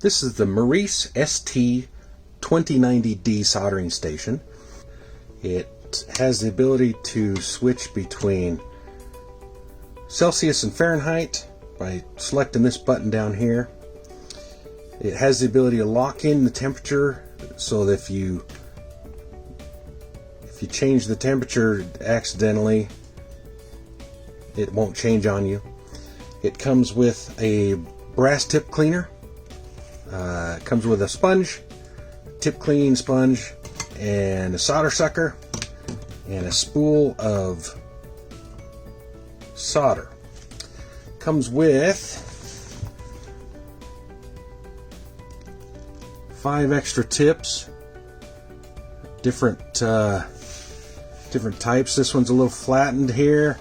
This is the Merece ST2090D soldering station. It has the ability to switch between Celsius and Fahrenheit by selecting this button down here. It has the ability to lock in the temperature, so that if you change the temperature accidentally, it won't change on you. It comes with a brass tip cleaner. It comes with a sponge, tip cleaning sponge, and a solder sucker, and a spool of solder. Comes with 5 extra tips, different types. This one's a little flattened here,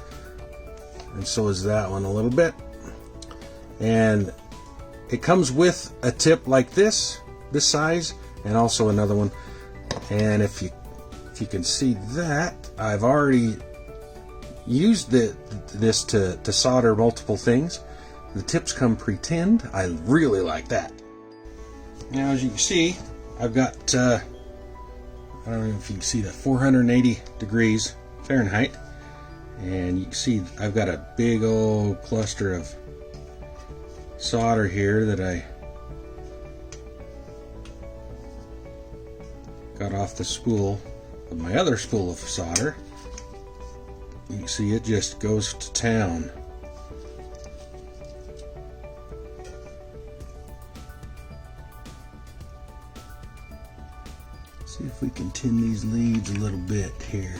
and so is that one a little bit. And it comes with a tip like this size, and also another one. And if you can see that, I've already used this to solder multiple things. The tips come pre-tinned. I really like that. Now, as you can see, I've got I don't know if you can see that, 480 degrees Fahrenheit, and you can see I've got a big old cluster of solder here that I got off the spool of my other spool of solder. You can see it just goes to town. See if we can tin these leads a little bit here.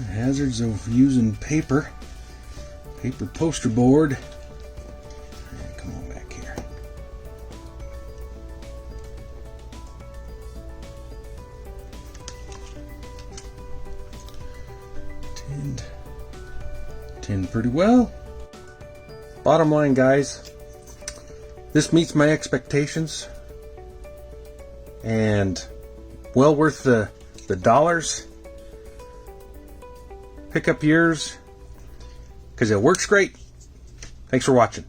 Hazards of using paper poster board. Come on back here. Tinned pretty well. Bottom line, guys, this meets my expectations, and well worth the dollars. Pick up yours because it works great. Thanks for watching.